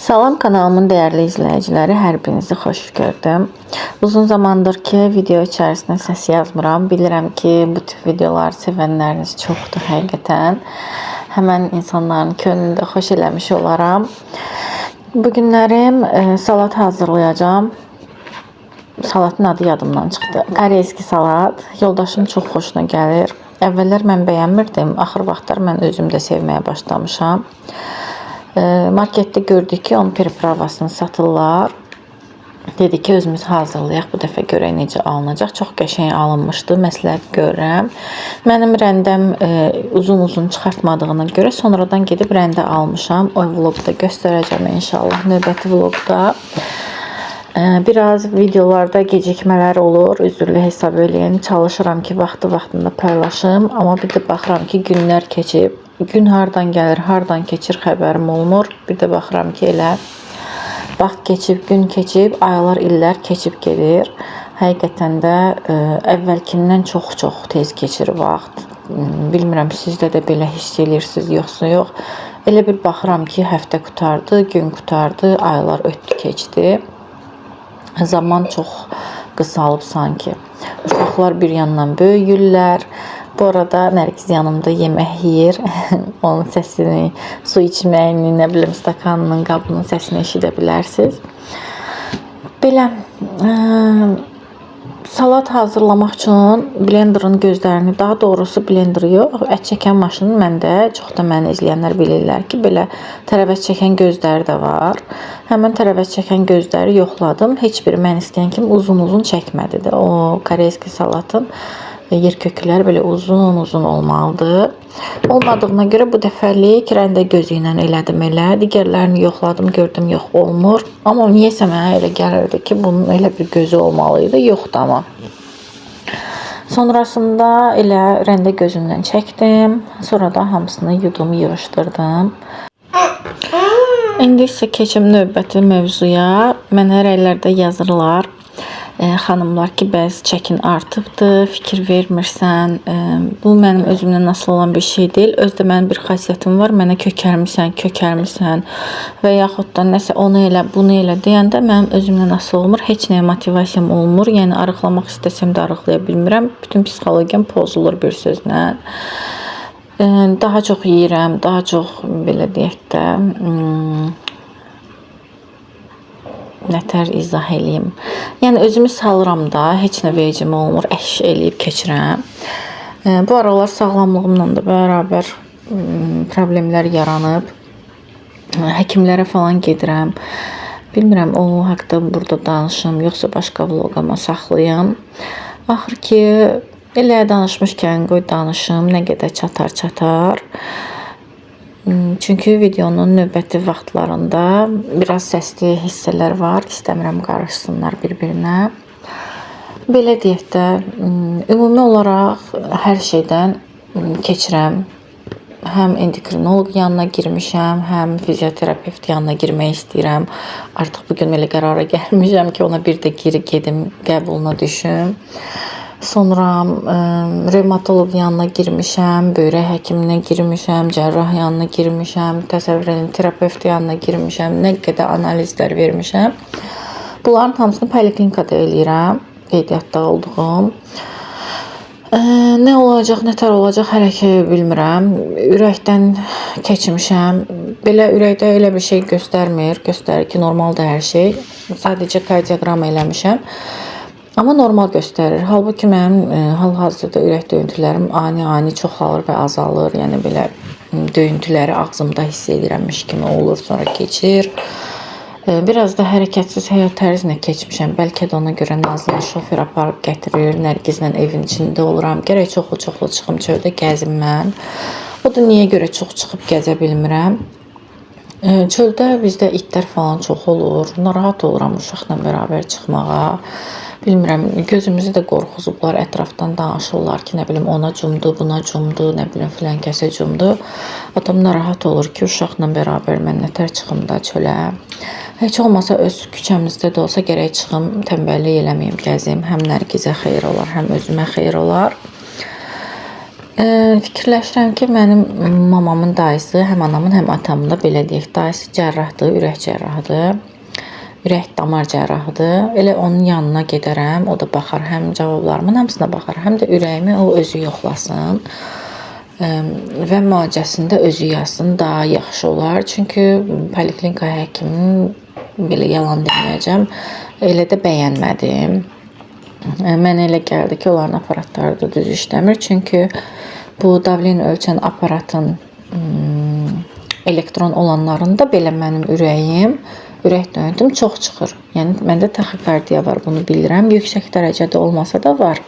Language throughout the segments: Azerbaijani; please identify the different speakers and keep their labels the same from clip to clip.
Speaker 1: Salam kanalımın değerli izləyiciləri, hər birinizi xoş gördüm. Uzun zamandır ki video içərisində səs yazmıram. Bilirəm ki bu tip videoları sevənləriniz çoxdur həqiqətən. Həmən insanların könlünü də xoş eləmiş olaram. Bugünlərim salat hazırlayacağım. Salatın adı yadımdan çıxdı. Koreyski salat. Yoldaşım çox xoşuna gəlir. Əvvəllər mən bəyənmirdim. Axır vaxtlar mən özüm də sevməyə başlamışam. Marketdə gördük ki, onun pripravasını satırlar. Dedi ki, özümüz hazırlayaq, bu dəfə görək necə alınacaq. Çox qəşəng alınmışdı, məsləhət görürəm. Mənim rəndəm uzun çıxartmadığına görə sonradan gedib rəndə almışam. O vlogda göstərəcəm inşallah, növbəti vlogda. Biraz videolarda gecikmələr olur, üzrlü hesab eləyin. Çalışıram ki, vaxtında paylaşım. Amma bir də baxıram ki, günlər keçib. Gün hardan gəlir, hardan keçir xəbərim olmur. Bir də baxıram ki, elə vaxt keçib, gün keçib, aylar, illər keçib gedir. Həqiqətən də əvvəlkindən çox tez keçir vaxt. Bilmirəm, sizdə də belə hiss edirsiniz, yoxsa yox. Elə bir baxıram ki, həftə qutardı, gün qutardı, aylar ötdü, keçdi. Zaman çox qısalıb sanki. Uşaqlar bir yandan böyüyürlər. Bu arada Nərgiz yanımda yemək yeyir. Onun səsini, su içməyini, nə bilim, stakanının, qabının səsini eşidə bilərsiniz. Belə salat hazırlamaq üçün blenderın gözlərini, daha doğrusu blenderi yox, ət çəkən maşını məndə, çox da məni izləyənlər bilirlər ki, belə tərəvəz çəkən gözləri də var. Həmən tərəvəz çəkən gözləri yoxladım. Heç biri mən istəyən kimi uzun çəkmədi də. O koreyski salatın yer kökləri belə uzun olmalıdır. Olmadığına görə bu dəfəlik rəndə gözü ilə elədim elə. Digərlərini yoxladım, gördüm yox olmur. Amma niyəsə mənə elə gəlirdi ki, bunun elə bir gözü olmalıydı. Yoxdur amma. Sonrasında elə rəndə gözündən çəkdim. Sonra da hamısını yudum, yığışdırdım. İndi isə keçim növbəti mövzuya. Mənə rəylərdə yazırlar. Xanımlar ki, bəzi çəkin artıbdır, fikir vermirsən. Bu mənim özümdən asılı olan bir şey deyil. Özdə mənim bir xasiyyətim var. Mənə kökəlmisən və yaxud da nəsə onu elə, bunu elə deyəndə mənim özümdən asılı olmur. Heç nəyə motivasiyam olmur. Yəni arıqlamaq istəsəm də arıqlaya bilmirəm. Bütün psixologiyam pozulur bir sözlə. Daha çox yeyirəm, daha çox belə deyək də nətər izah eləyim. Yəni özümü salıram da, heç nə vecim olmur, əş eləyib keçirəm. Bu aralar sağlamlığımla da bərabər problemlər yaranıb. Həkimlərə falan gedirəm. Bilmirəm o haqqda burada danışım, yoxsa başqa vloqama saxlayım. Axır ki, elə danışmışkən qoy danışım, nə qədər çatar. Çünki videonun növbəti vaxtlarında biraz səsli hissələr var. İstəmirəm qarışsınlar bir-birinə. Belə deyək də, ümumi olaraq hər şeydən keçirəm. Həm endokrinoloq yanına girmişəm, həm fizioterapevt yanına girmək istəyirəm. Artıq bugün elə qərara gəlmişəm ki, ona bir də geri gedim, qəbuluna düşüm. Sonra revmatoloq yanına girmişəm, böyrək həkiminə girmişəm, cərrah yanına girmişəm, təsəvvür edin, terapevt yanına girmişəm, nə qədər analizlər vermişəm. Bunların hamısını poliklinikada eləyirəm, qeydiyyatda olduğum. Nə olacaq, nətər olacaq hələ ki bilmirəm. Ürəkdən keçmişəm. Belə ürəkdə elə bir şey göstərmir. Göstərir ki, normaldır hər şey. Sadəcə kardioqram eləmişəm. Amma normal göstərir. Halbuki mənim hal-hazırda ürək döyüntülərim ani çoxalır və azalır. Yəni belə döyüntüləri ağzımda hiss edirəmmiş kimi olur, sonra keçir. Biraz da hərəkətsiz həyat tərzinə keçmişəm. Bəlkə də ona görə Nazlı şofer aparıb gətirir. Nərgizlə evin içində oluram. Gərək çoxlu çıxım çöldə gəzim mən. O da niyə görə çox çıxıb gəzə bilmirəm. Çöldə bizdə itlər falan çox olur. Narahat oluram uşaqla bərabər çıxmağa. Bilmirəm, gözümüzü də qorxuzublar, ətrafdan danışırlar ki, nə bilim, ona cumdu, buna cumdu, nə bilim, filan kəsə cumdu. Adam narahat olur ki, uşaqla bərabər mən nətər çıxım da çölə. Heç olmasa öz küçəmizdə də olsa gərək çıxım, tənbəllik eləməyim, gəzim. Həm Nərgizə xeyir olar, həm özümə xeyir olar. Fikirləşirəm ki, mənim mamamın dayısı, həm anamın, həm atamın da belə deyək, dayısı cərrahdır, ürək cərrahıdır. Ürək damar cərrahıdır. Elə onun yanına gedərəm, o da baxar, həm cavablarımın hamısına baxar, həm də ürəyimi o özü yoxlasın. Və müalicəsində özü yazsın, daha yaxşı olar. Çünki poliklinika həkiminin belə yalan deməyəcəm, elə də bəyənmədim. Mənə elə gəldi ki, onların aparatları da düz işləmir. Çünki bu davleni ölçən aparatın elektron olanlarında belə mənim ürək döyüntüm çox çıxır. Yəni məndə taxikardiya var, bunu bilirəm. Yüksək dərəcədə olmasa da var.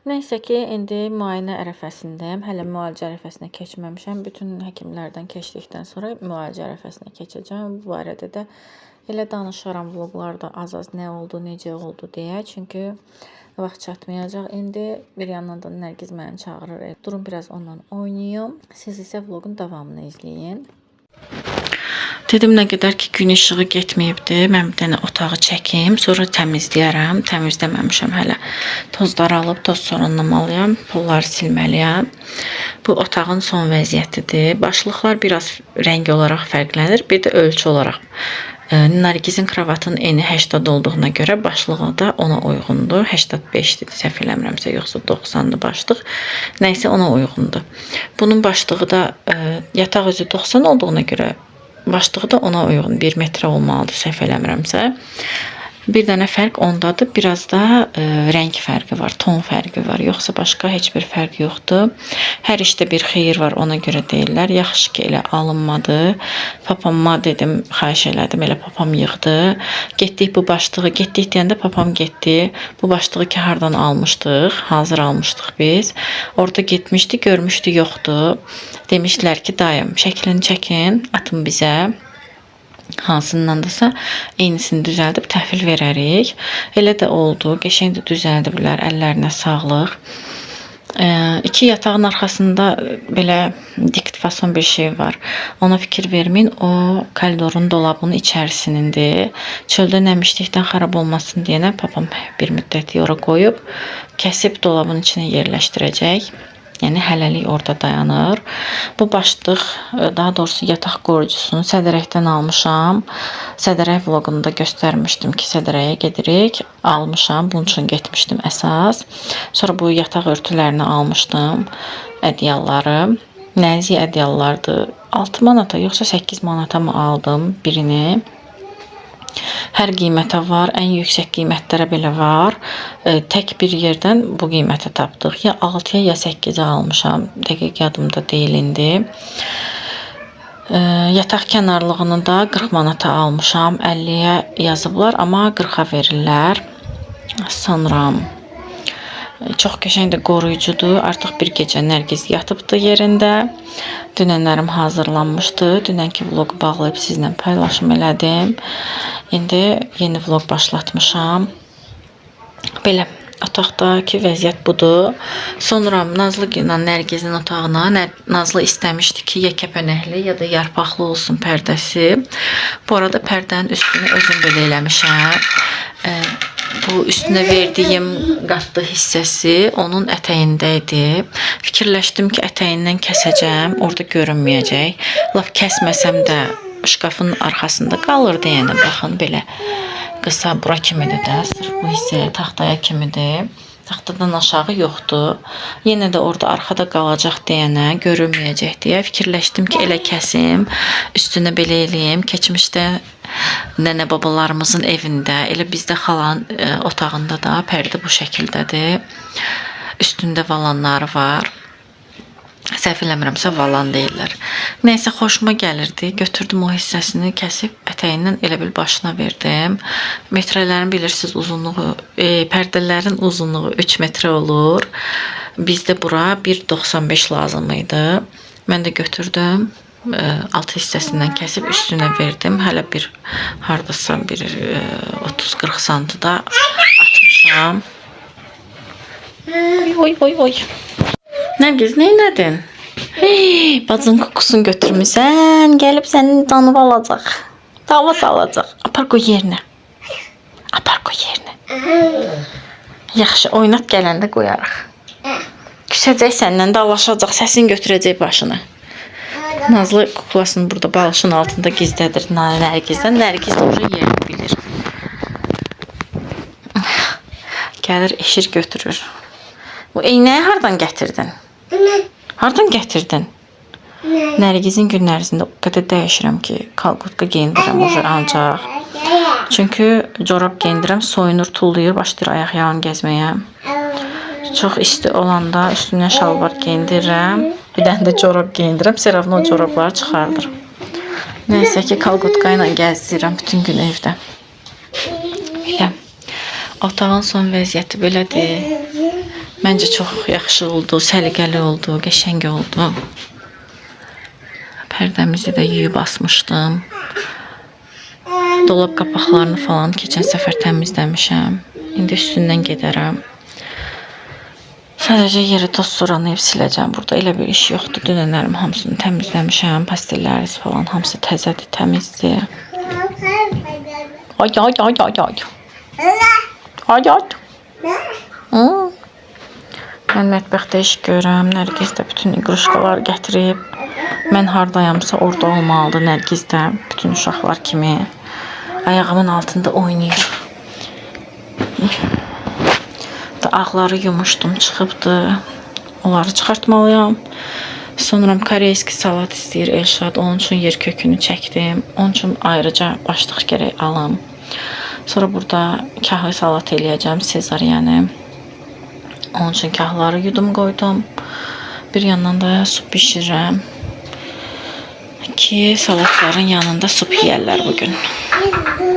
Speaker 1: Nəysə ki, indi müayinə ərəfəsindəyəm. Hələ müalicə ərəfəsinə keçməmişəm. Bütün həkimlərdən keçdikdən sonra müalicə ərəfəsinə keçəcəm. Bu barədə də elə danışaram vloqlarda az-az nə oldu, necə oldu deyə. Çünki vaxt çatmayacaq. İndi bir yandan da Nərgiz məni çağırır. Durun biraz onunla oynayım. Siz isə vloqun davamını izləyin. Dedim nə qədər ki gün işığı getməyibdi, mən bir dənə otağı çəkim, sonra təmizləyərəm. Təmizləməmişəm hələ. Tozları alıb toz soranlamalıyam, pulları silməliyəm. Bu otağın son vəziyyətidir. Başlıqlar biraz rəng olaraq fərqlənir, bir də ölçü olaraq. Nərgizin kravatının eni 80 olduğuna görə başlığı da ona uyğundur. 85-dir, səhv eləmirəmsə, yoxsa 90-dır başlıq. Nəysə ona uyğundur. Bunun başlığı da yataq üzü 90 olduğuna görə başlığı da ona uyğun 1 metrə olmalıdır, səhv eləmirəmsə. Bir dənə fərq ondadır, biraz da rəng fərqi var, ton fərqi var. Yoxsa başqa heç bir fərq yoxdur. Hər işdə bir xeyir var, ona görə deyirlər. Yaxşı ki, elə alınmadı. Papamma dedim, xahiş elədim, elə papam yığdı. Getdik bu başlığı, getdik deyəndə papam getdi. Bu başlığı ki, hardan almışdıq? Hazır almışdıq biz. Orada getmişdi, görmüşdü, yoxdur. Demişdilər ki, dayım, şəklini çəkin, atın bizə. Hansındandırsa eynisini düzəldib təhvil verərik. Elə də oldu. Qəşəng də düzəldiblər. Əllərinə sağlıq. İki yatağın arxasında belə dikt fason bir şey var. Ona fikir verməyin. O koridorun dolabının içərisinindir. Çöldə nəmişlikdən xarab olmasın deyənə papam bir müddət ora qoyub kəsib dolabın içinə yerləşdirəcək. Yəni hələlik orada dayanır. Bu başlıq, daha doğrusu yataq qorucusunu Sədərəkdən almışam. Sədərək vloqunda göstərmişdim ki, Sədərəyə gedirik. Almışam, bunun üçün getmişdim əsas. Sonra bu yataq örtülərini almışdım, ədyalları. Nəzik ədyallardır. 6 manata yoxsa 8 manata mı aldım birini. Hər qiymətə var, ən yüksək qiymətlərə belə var. Tək bir yerdən bu qiymətə tapdıq. Ya 6-ya ya 8-ə almışam. Dəqiq yadımda deyil indi. Yataq kənarlığını da 40 manata almışam. 50-yə yazıblar, amma 40-a verirlər. Sonra çox qəşəng də qoruyucudur. Artıq bir gecə Nərgiz yatıbdı yerində. Dünənlərim hazırlanmışdı. Dünənki vlogu bağlayıb sizlə paylaşım elədim. İndi yeni vlog başlatmışam. Belə otaqdakı vəziyyət budur. Sonra Nazlı ilə Nərgizin otağına Nazlı istəmişdi ki, ya kəpənəkli ya da yarpaqlı olsun pərdəsi. Bu arada pərdənin üstünü özüm belə eləmişəm. Bu üstünə verdiyim qatlı hissəsi onun ətəyində idi. Fikirləşdim ki, ətəyindən kəsəcəm, orada görünməyəcək. Laf kəsməsəm də şkafın arxasında qalır deyənə baxın, belə qısa bura kimidir də, sırf bu hissə taxtaya kimidir. Taxtadan aşağı yoxdur. Yenə də orada arxada qalacaq deyənə, görünməyəcək deyə fikirləşdim ki, elə kəsim, üstünə belə eləyim. Keçmişdə nənə babalarımızın evində, elə bizdə xalanın otağında da pərdə bu şəkildədir. Üstündə valanları var. Səhv eləmirəmsə valan deyirlər. Nəysə, xoşuma gəlirdi. Götürdüm o hissəsini, kəsib ətəyindən elə bil başına verdim. Metrələrini bilirsiniz, uzunluğu, pərdələrin uzunluğu 3 metrə olur. Bizdə bura 1.95 lazım idi. Mən də götürdüm, alt hissəsindən kəsib üstünə verdim. Hələ bir hardasa bir 30-40 santıda atmışam. Oy. Nərgiz, neynədin? Hey, bacın kokusunu götürmüsən, gəlib sənin canını alacaq. Dava salacaq. Apar qoy yerinə. Yaxşı, oynat gələndə qoyarıq. Küsəcək səndən, dalaşacaq, səsin götürəcək başını. Nazlı kuklasını burada balışın altında gizlədir. Nərgizdən. Nərgiz də orada yerini bilir. Gəlir, eşir götürür. Bu eynəyi hardan gətirdin? Hardan gətirdin? Nərgizin gün ərzində o qədər dəyişirəm ki, kalqutka geyindirəm ancaq. Çünki corab geyindirəm, soyunur, tullayır, başlayır ayaq yalın gəzməyə. Çox isti olanda üstünə şalvar geyindirirəm. Bir dənə də corab geyindirəm. Seravın o corabları çıxardır. Neysə ki, kalqutka ilə gəzdirirəm bütün gün evdə. Elə. Otağın son vəziyyəti belədir. Məncə çox yaxşı oldu, səliqəli oldu, qəşəng oldu. Pərdəmizi də yuyub asmışdım. Dolab qapaqlarını falan keçən səfər təmizləmişəm. İndi üstündən gedərəm. Sadəcə yeri toz soranıyıb siləcəm. Burada elə bir iş yoxdur. Dünənlərim hamısını təmizləmişəm. Pastellərimiz falan hamısı təzədir, təmizdir. Ay. Mən mətbəxdə iş görürəm. Nərgiz də bütün iqruşkaları gətirib. Mən hardayamsa orada olmalıdır Nərgiz də. Bütün uşaqlar kimi ayağımın altında oynayır. Ağları yumuşdum, çıxıbdı. Onları çıxartmalıyam. Sonra koreyski salat istəyir Elşad. Onun üçün yer kökünü çəkdim. Onun üçün ayrıca başlıq gərək alım. Sonra burada kahve salat eləyəcəm, Sezar yəni. Onun üçün kahları yudum qoydum. Bir yandan da su bişirirəm ki, salatların yanında sup yeyərlər bugün.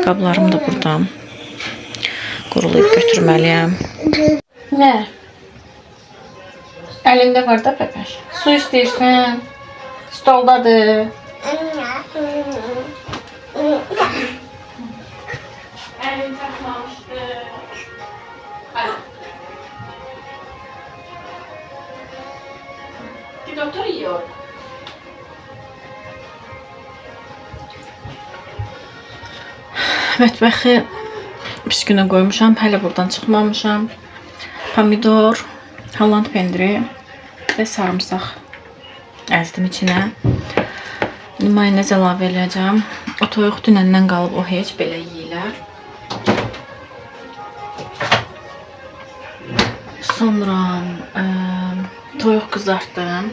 Speaker 1: Qablarım da burada. Qurulayıb götürməliyəm. Nə? Əlində var da bəbəş. Su istəyirsən? Stoldadır. Əlim çatmamışdı. Gid otur yiyor. Mətbəxi pis günə qoymuşam. Hələ buradan çıxmamışam. Pomidor, Holland pendiri və sarımsaq əzdim içinə. Mayonez əlavə edəcəm. O toyuq dünəndən qalıb, o heç belə yeyilər. Sonra toyuq qızartdım.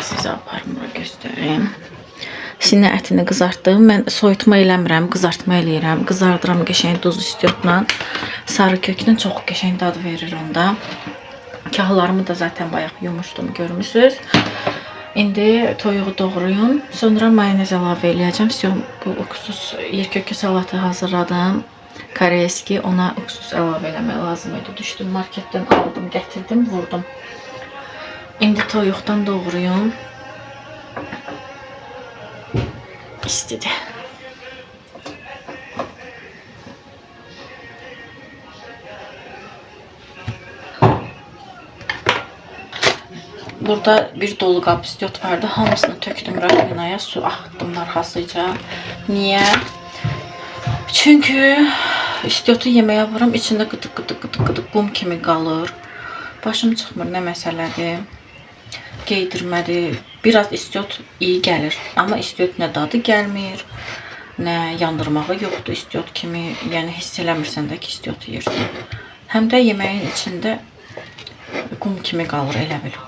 Speaker 1: Sizə aparım, bura göstəreyim. Sinə ətini qızartdım. Mən soyutma eləmirəm, qızartma eləyirəm. Qızardıram qəşəng duz istiotla. Sarı köklə çox qəşəng dad verir onda. Kahlarımı da zaten bayaq yumuşdum, görmüsünüz. İndi toyuğu doğrayım. Sonra mayonez əlavə eləyəcəm. Bu uksus yer kökü salatı hazırladım. Koreyski, ona uksus əlavə eləmək lazım idi. Düşdüm marketdən, aldım, gətirdim, vurdum. İndi toyuqdan doğrayım. İstedi. Burada bir dolu qab istiot vardı. Hamısını tökdüm rafinaya, su axıtdım arxasıca. Niyə? Çünki istiotu yeməyə vuram, içində qıdıq qum kimi qalır. Başım çıxmır, nə məsələdir. Geydirmədi. Biraz istiot iyi gəlir. Amma istiot nə dadı gəlmir, nə yandırmağı yoxdur istiot kimi. Yəni hiss eləmirsən də ki, istiot yeyirsən. Həm də yeməyin içində qum kimi qalır, elə bil.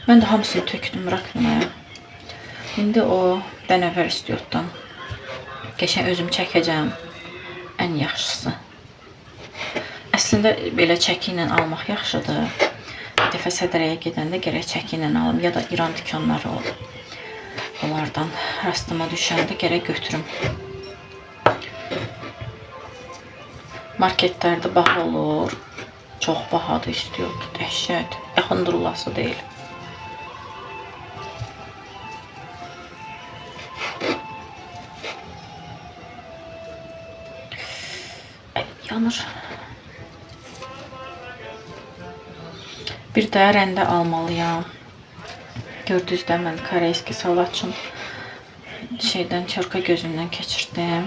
Speaker 1: Mən də hamısını tökdüm rafinaya. İndi o dənəvər istiotdan qəşəng özüm çəkəcəm. Ən yaxşısı. Əslində belə çəki ilə almaq yaxşıdır. Bir dəfə sədrəyə gedəndə gərək çəki ilə alım. Ya da İran dükanları olur. Onlardan rastıma düşəndə gərək götürüm. Marketlərdə baha olur. Çox bahadır istiyordu. Dəhşət. Yaxın durulası deyil. Yanır. Bir də rəndə almalıyam. Gördünüz də mən koreyski salat üçün şeydən çörka gözündən keçirdim.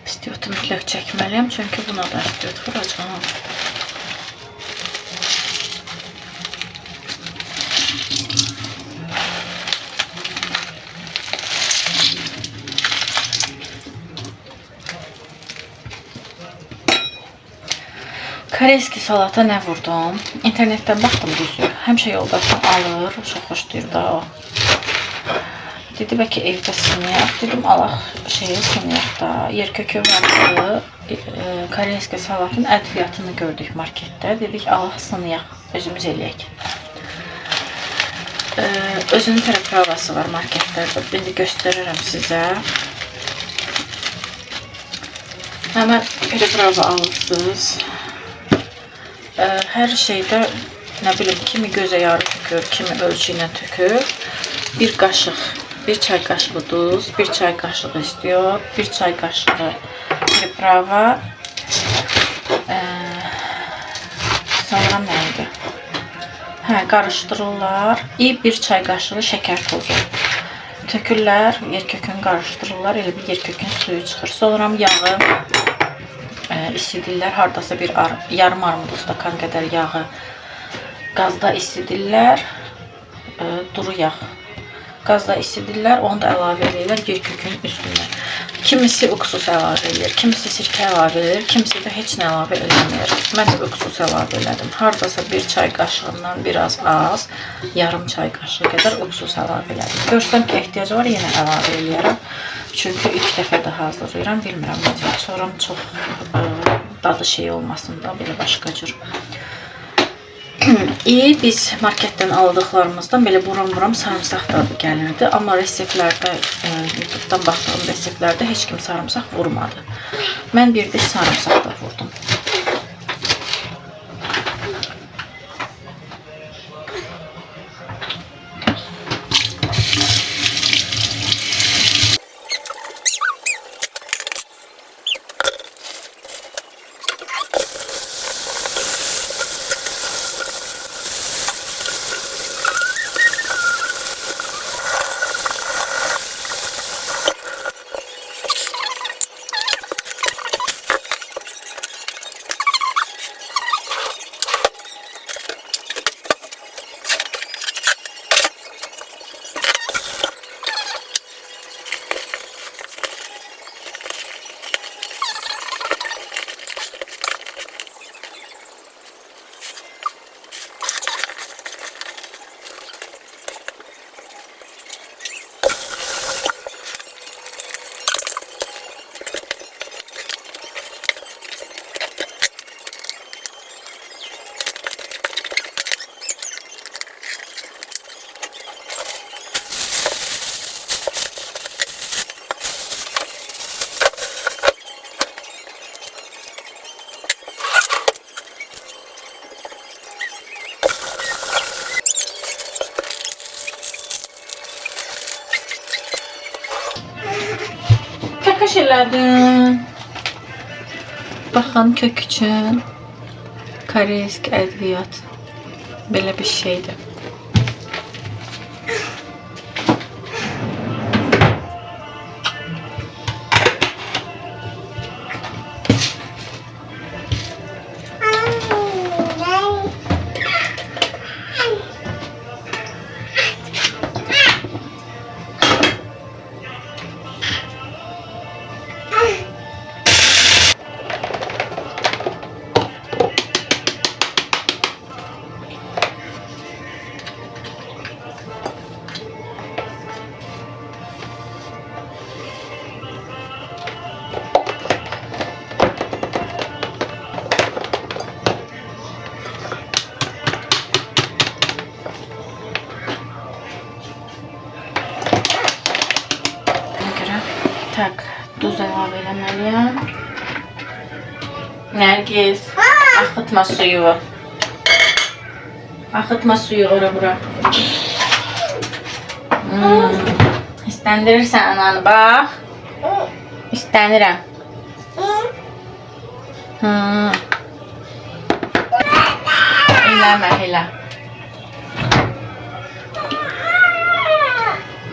Speaker 1: İstiyotu mütləq çəkməliyəm, çünki buna da istiyot vuracağım. Koreyski salata nə vurdum? İnternetdən baxdım düzü. Həmişə yoldaşım alır, çox xoşlayır da o. Dedi bəlkə evdə sınıyaq. Dedim alaq sınıyaq da. Yer kökü vardı. Koreyski salatın ədviyyatını gördük marketdə. Dedik alaq sınıyaq, özümüz eləyək. Özünün prepravası var marketlərdə. İndi göstərirəm sizə. Həmən preprava alırsınız. Hər şeydə, nə bilim, kimi gözə yarı tökür, kimi ölçü ilə tökür. Bir qaşıq, bir çay qaşığı duz, bir çay qaşığı istiyor, bir çay qaşığı priprava, sonra nə idi? Qarışdırırlar. Bir çay qaşığı şəkər tozu. Tökürlər, yer kökünü qarışdırırlar, elə bir yer kökün suyu çıxır. Sonra yağı isidirlər, hardasa bir yarım armudlu stakan qədər yağı qazda isidirlər, duru yağ qazda isidirlər, onu da əlavə edirlər yer kökünün üstünə. Kimisi uksus əlavə edir, kimisi sirkə əlavə edir, kimisi də heç nə əlavə eləmir. Mən də uksus əlavə elədim. Hardasa bir çay qaşığından biraz az, yarım çay qaşığı qədər uksus əlavə elədim. Görsəm ki, ehtiyacı var, yenə əlavə eləyərəm. Çünki ilk dəfə də hazırlayıram, bilmirəm necə. Sonra çox dadı şey olmasın da, belə başqa cür. Biz marketdən aldıqlarımızdan belə buram-buram sarımsaq dadı gəlirdi. Amma reseptlərdə, YouTube'dan baxdığım reseptlərdə heç kim sarımsaq vurmadı. Mən bir diş sarımsaq da vurdum. Takaş elədim. Baxın, kök üçün koreysk ədviyyat belə bir şeydir. Tak, duz əlavə eləməliyəm. Nərgiz, axıtma suyu. Axıtma suyu ora-bura. İstəndirirsən ananı, bax. İstənirəm. Eləmə, elə.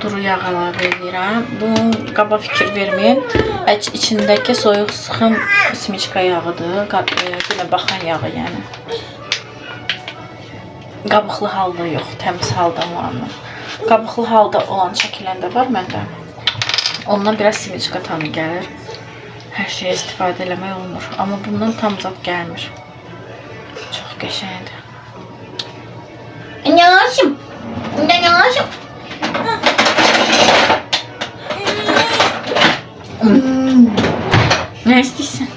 Speaker 1: duru yağ əlavə edirəm. Bunun qaba fikir verməyin. İçindəki soyuq sıxım simiçka yağıdır. Yenə baxan yağı yəni. Qabıqlı halda yox, təmiz halda olanı. Qabıqlı halda olan çəkilən də var məndə. Ondan biraz simiçka tamı gəlir. Hər şeyə istifadə eləmək olmur. Amma bundan tam zad gəlmir. Çox qəşəngdir. Yanaşım. Yanaşım. Ne istiyorsun?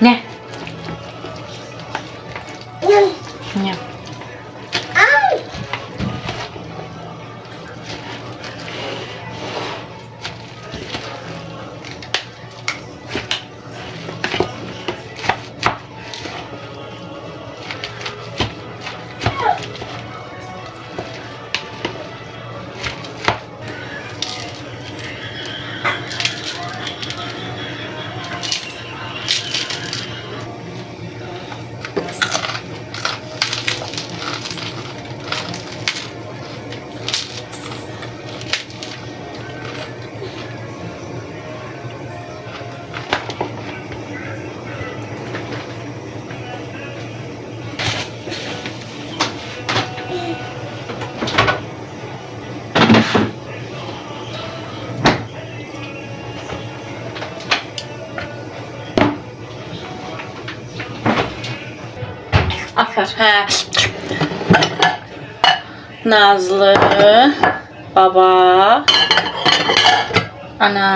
Speaker 1: Ne? Ne? Afar, hə. Nazlı, baba, ana,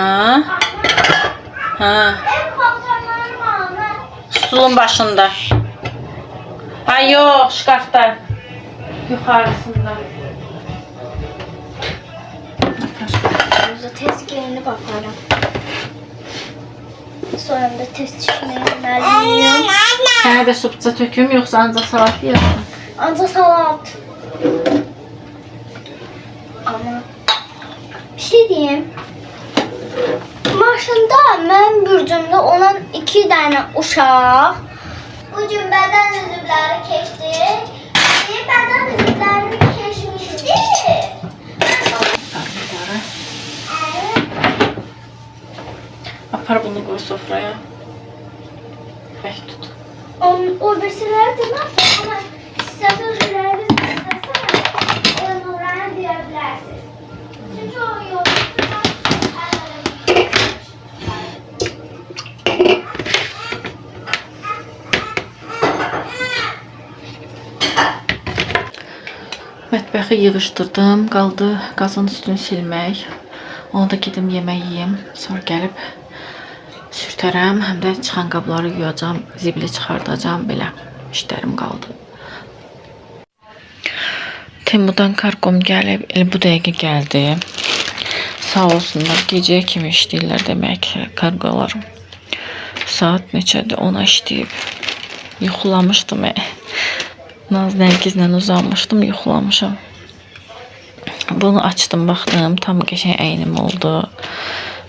Speaker 1: hə. Stulun başında. Ay yox, şkafda. Yuxarısında.
Speaker 2: Tez giyinip bakarım. Sonra da test işine yönelmeyeyim.
Speaker 1: Sənə də supça töküm, yoxsa ancaq salat yeyəsən?
Speaker 2: Ancaq salat. Ama bir şey diyeyim. Maşında mən bürcümdə olan 2 dənə uşaq. Bugün bədən üzvləri keçdi. Bədən üzvlərini keçmişdi.
Speaker 1: Apar bunu qoy sofraya. Bək tut.
Speaker 2: O birisiləri deməzsə, amma istəsə üzvləri istəsə onlara deyə bilərsiniz. Çünki o yolda
Speaker 1: Mətbəxi yığışdırdım. Qaldı qazın üstünü silmək. Onu da gedim yemək yeyim. Sonra gəlib sürtərəm. Həm də çıxan qabları yuyacam. Zibili çıxardacam. Belə işlərim qaldı. Temudan kargom gəlib. Bu dəqiqə gəldi. Sağ olsunlar. Gecəyə kimi işləyirlər demək kargolar. Saat neçədir? Ona işləyib. Yuxulamışdım. Naz Nərgizlə uzanmışdım, yuxulamışam. Bunu açdım, baxdım, tam qəşəng əynim oldu.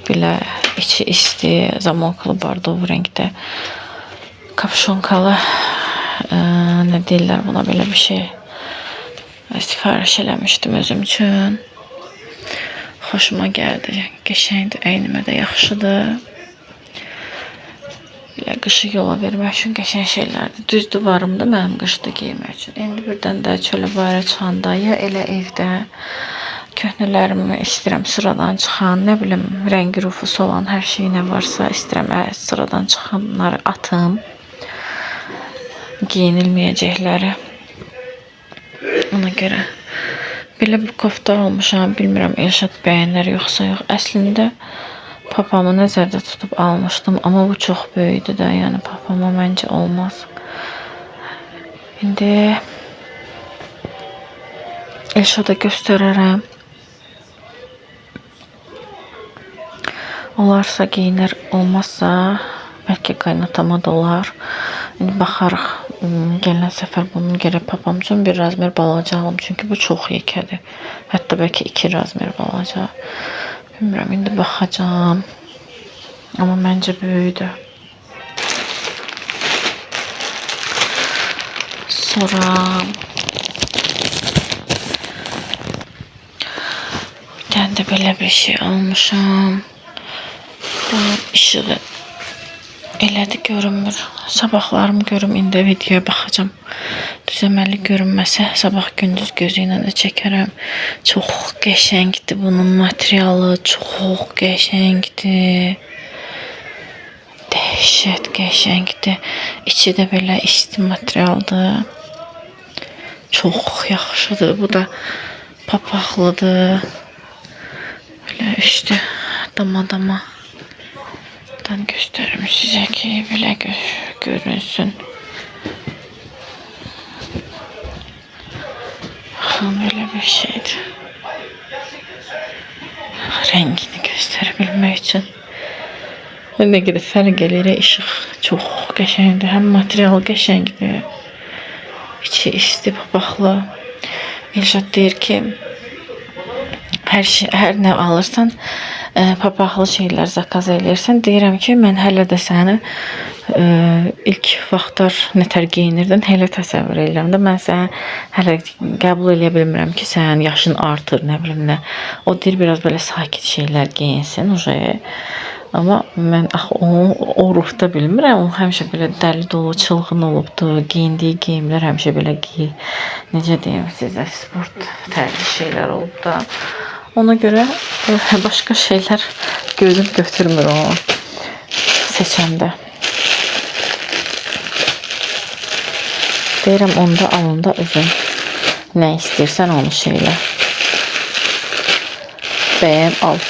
Speaker 1: Belə içi isti, zamoklu bardov rəngdə. Kapşonkalı, nə deyirlər buna, belə bir şey. Sifariş eləmişdim özüm üçün. Xoşuma gəldi, qəşəngdir, əynimə də yaxşıdır. Qışı yola vermək üçün qəşəng şeylərdir. Düzdür, varımda mənim qışda geymək üçün. İndi birdən də çölə bayra çıxanda ya elə evdə köhnələrimi istəyirəm sıradan çıxan, nə bilim, rəngi rufusu olan hər şey nə varsa istəyirəm sıradan çıxanları atım. Giyinilməyəcəkləri. Ona görə belə bir kofta almışam. Bilmirəm Elşad bəyənlər yoxsa yox. Əslində papamı nəzərdə tutub almışdım, amma bu çox böyükdür də, yəni papama məncə olmaz. İndi Elşada göstərərəm. Olarsa geyinər, olmazsa bəlkə qaynatama da olar. İndi baxarıq. Gələn səfər bunun gərək papam üçün bir razmer balaca alım, çünki bu çox yekədir. Hətta bəlkə 2 razmer balaca. Bilmirəm, indi baxacağım. Amma məncə böyükdür. Sonra də belə bir şey almışam. Bunun işığı elədi görünmür. Sabahlarım görüm, indi videoya baxacam. Düzəməli görünməsə sabah gündüz gözü ilə də çəkərəm. Çox qəşəngdir bunun materialı, çox qəşəngdir. Dəhşət qəşəngdir. İçi də belə isti materialdır. Çox yaxşıdır. Bu da papaqlıdır. Belə üstü dama-dama. Dan göstərim sizə ki, belə görünsün. Baxın, belə bir şeydir. Rəngini göstərə bilmək üçün. Nə qədər fərq eləyir, işıq çox qəşəngdir. Həm material qəşəngdir. İçi isti, papaqlı. Elşad deyir ki, hər nə alırsan, papaqlı şeylər zakaz eləyirsən. Deyirəm ki, mən hələ də səni ilk vaxtlar nətər geyinirdin, hələ təsəvvür edirəm də. Mən səni hələ qəbul eləyə bilmirəm ki, sənin yaşın artır, nə bilim nə. O deyir, biraz belə sakit şeylər geyinsin ujaya. Amma mən o ruhda bilmirəm. O həmişə belə dəli dolu, çılğın olubdu. Giyindiyi geyimlər həmişə belə necə deyim sizə, sport tərzi şeylər olub da. Ona görə başqa şeylər gözüm götürmür o seçəndə. Deyirəm, onda alında özün nə istəyirsən onu şeylə. Bəyən, al.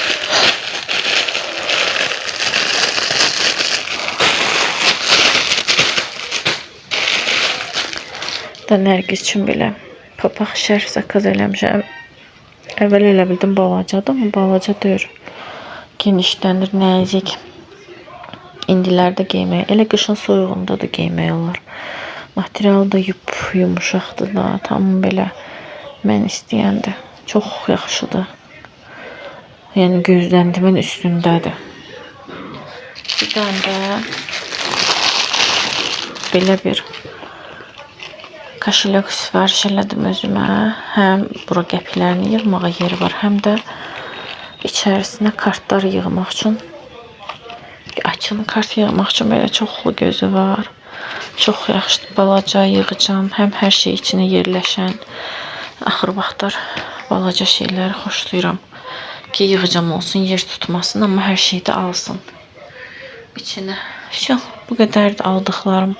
Speaker 1: Da Nərgiz üçün belə papaq şərf zakaz eləmişəm. Əvvəl elə bildim balacadır, amma balaca deyir. Genişlənir, nəzik. İndilərdə geymək, elə qışın soyuğunda da geymək olar. Material da yumuşaqdır da, tam belə mən istəyəndir. Çox yaxşıdır. Yəni gözləndimin üstündədir. Bir dənə də belə bir kaşilök sifariş elədim özümə. Həm bura qəpiklərini yığmağa yeri var, həm də içərisinə kartlar yığmaq üçün. Açın, kart yığmaq üçün belə çoxlu gözü var. Çox yaxşıdır, balaca yığacam. Həm hər şey içinə yerləşən. Axır vaxtlar balaca şeyləri xoşlayıram ki, yığacam olsun, yer tutmasın, amma hər şeyi də alsın içinə. Bu qədərdir aldıqlarım.